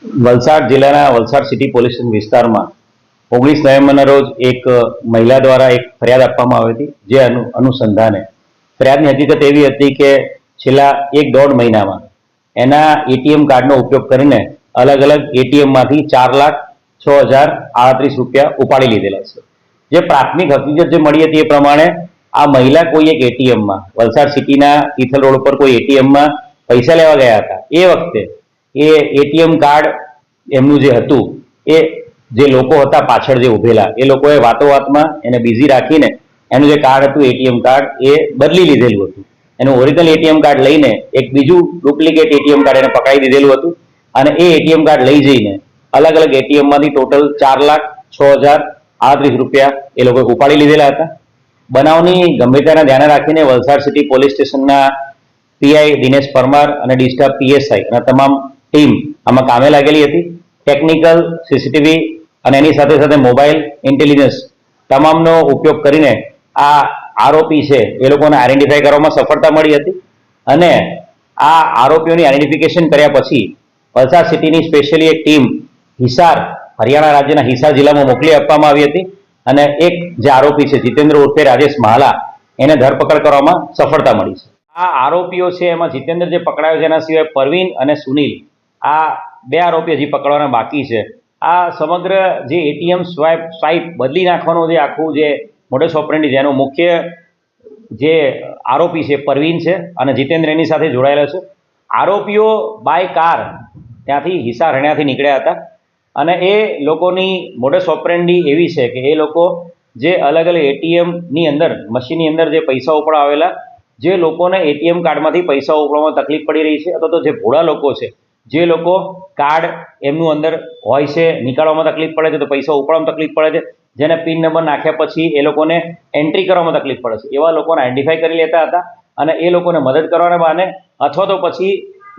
વલસાડ જિલ્લાના Valsad city police station વિસ્તારમાં 19 નવેમ્બરના રોજ એક મહિલા દ્વારા એક ફરિયાદ આપવામાં આવી હતી. જે અનુસંધાને ફરિયાદની હકીકત એવી હતી કે છેલ્લા 1-1.5 મહિનામાં એના એટીએમ કાર્ડનો ઉપયોગ કરીને અલગ અલગ એટીએમમાંથી 4,06,038 રૂપિયા ઉપાડી લીધેલા છે. જે પ્રાથમિક હકીકત જે મળી હતી એ પ્રમાણે આ મહિલા કોઈ એક એટીએમમાં વલસાડ સિટીના તિથલ રોડ ઉપર કોઈ એટીએમમાં પૈસા લેવા ગયા હતા. એ વખતે એ એટીએમ કાર્ડ એમનું જે હતું એ જે લોકો હતા પાછળ જે ઉભેલા એ લોકોએ વાતોવાતમાં એને બિઝી રાખીને એનું જે કાર્ડ હતું એટીએમ કાર્ડ એ બદલી લીધેલું હતું. એનું ઓરિજિનલ એટીએમ કાર્ડ લઈને એક બીજું ડુપ્લિકેટ એટીએમ કાર્ડ એને પકડાવી દીધેલું હતું અને એ એટીએમ કાર્ડ લઈ જઈને અલગ અલગ એટીએમમાંથી ટોટલ 4,06,038 રૂપિયા એ લોકોએ ઉપાડી લીધેલા હતા. બનાવની ગંભીરતાને ધ્યાને રાખીને વલસાડ સિટી પોલીસ સ્ટેશનના પીઆઈ દિનેશ પરમાર અને ડિસ્ટાફ પીએસઆઈ અને તમામ ટીમ આમાં કામે લાગેલી હતી. ટેકનિકલ, સીસીટીવી અને એની સાથે સાથે મોબાઈલ ઇન્ટેલિજન્સ તમામનો ઉપયોગ કરીને આ આરોપી છે એ લોકોને આઈડેન્ટિફાઈ કરવામાં સફળતા મળી હતી. અને આ આરોપીઓની આઈડેન્ટિફિકેશન કર્યા પછી વલસાડ સિટીની સ્પેશિયલી એક ટીમ હિસાર, હરિયાણા રાજ્યના હિસાર જિલ્લામાં મોકલી આપવામાં આવી હતી અને એક જે આરોપી છે જીતેન્દ્ર ઉર્ફે રાજેશ મહાલા એને ધરપકડ કરવામાં સફળતા મળી છે. આ આરોપીઓ છે એમાં જીતેન્દ્ર જે પકડાયો છે એના સિવાય પરવીન અને સુનિલ આ 2 આરોપી હજી પકડવાના બાકી છે. આ સમગ્ર જે એટીએમ સ્વાઇપ બદલી નાખવાનું જે આખું જે મોડસ ઓપરેન્ડી જેનો મુખ્ય જે આરોપી છે પરવીન છે અને જીતેન્દ્ર એની સાથે જોડાયેલા છે. આરોપીઓ બાય કાર ત્યાંથી હિસાર હરિયાણાથી નીકળ્યા હતા અને એ લોકોની મોડસ ઓપરેન્ડી એવી છે કે એ લોકો જે અલગ અલગ એટીએમની અંદર મશીનની અંદર જે પૈસા ઉપડાવેલા જે લોકોને એટીએમ કાર્ડમાંથી પૈસા ઉપડવામાં તકલીફ પડી રહી છે અથવા તો જે ભોળા લોકો છે જે લોકો કાર્ડ એમનું અંદર હોય છે નીકાળવામાં તકલીફ પડે છે તો પૈસા ઉપાડવામાં તકલીફ પડે છે, જેને પિન નંબર નાખ્યા પછી એ લોકોને એન્ટ્રી કરવામાં તકલીફ પડે છે એવા લોકોને આઈડેન્ટિફાઈ કરી લેતા હતા અને એ લોકોને મદદ કરવાના બહાને અથવા તો પછી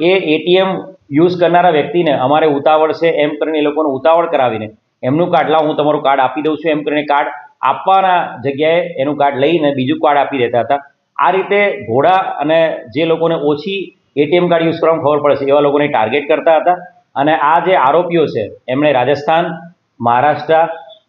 એ એટીએમ યુઝ કરનારા વ્યક્તિને અમારે ઉતાવળ છે એમ કરીને એ લોકોને ઉતાવળ કરાવીને એમનું કાર્ડ લાવ હું તમારું કાર્ડ આપી દઉં છું એમ કરીને કાર્ડ આપવાના જગ્યાએ એનું કાર્ડ લઈને બીજું કાર્ડ આપી દેતા હતા. આ રીતે ઘોડા અને જે લોકોને ઓછી એટીએમ કાર્ડ યુઝ કરવામાં ખબર પડે છે એવા લોકોને ટાર્ગેટ કરતા હતા. અને આ જે આરોપીઓ છે એમણે રાજસ્થાન, મહારાષ્ટ્ર,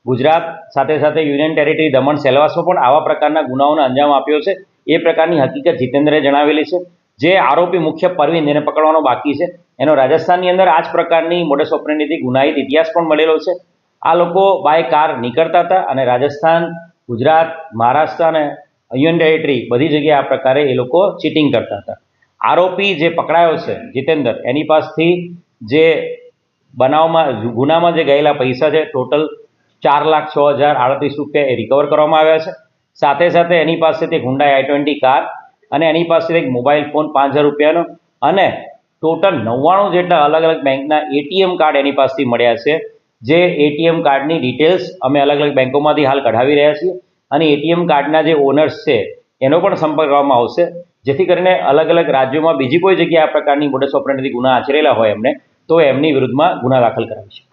ગુજરાત સાથે સાથે યુનિયન ટેરિટરી દમણ સેલવાસમાં પણ આવા પ્રકારના ગુનાઓને અંજામ આપ્યો છે. એ પ્રકારની હકીકત જીતેન્દ્રે જણાવેલી છે. જે આરોપી મુખ્ય પરવીન જેને પકડવાનો બાકી છે એનો રાજસ્થાનની અંદર આ જ પ્રકારની મોડસ ઓપરેન્ડીથી ગુનાહિત ઇતિહાસ પણ મળેલો છે. આ લોકો બાય કાર નીકળતા હતા અને રાજસ્થાન, ગુજરાત, મહારાષ્ટ્ર અને યુનિયન ટેરિટરી બધી જગ્યાએ આ પ્રકારે એ લોકો ચીટિંગ કરતા હતા. આરોપી જે પકડાયો છે જીતેન્દ્ર એની પાસેથી જે બનાવમાં ગુનામાં જે ગયેલા પૈસા છે ટોટલ 4,06,038 રૂપિયા એ રિકવર કરવામાં આવ્યા છે. સાથે સાથે એની પાસેથી એક હુન્ડાઈ i20 કાર અને એની પાસે એક મોબાઈલ ફોન 5,000 રૂપિયાનો અને ટોટલ 99 જેટલા અલગ અલગ બેંકના એટીએમ કાર્ડ એની પાસેથી મળ્યા છે. જે એટીએમ કાર્ડની ડિટેલ્સ અમે અલગ અલગ બેંકોમાંથી હાલ કઢાવી રહ્યા છીએ અને એટીએમ કાર્ડના જે ઓનર્સ છે એનો પણ સંપર્ક કરવામાં આવશે, જેથી કરીને અલગ અલગ રાજ્યોમાં બીજી કોઈ જગ્યાએ આ પ્રકારની મોડસ ઓપરેન્ડીથી ગુના આચરેલા હોય એમને તો એમની વિરુદ્ધમાં ગુના દાખલ કરાવીશું.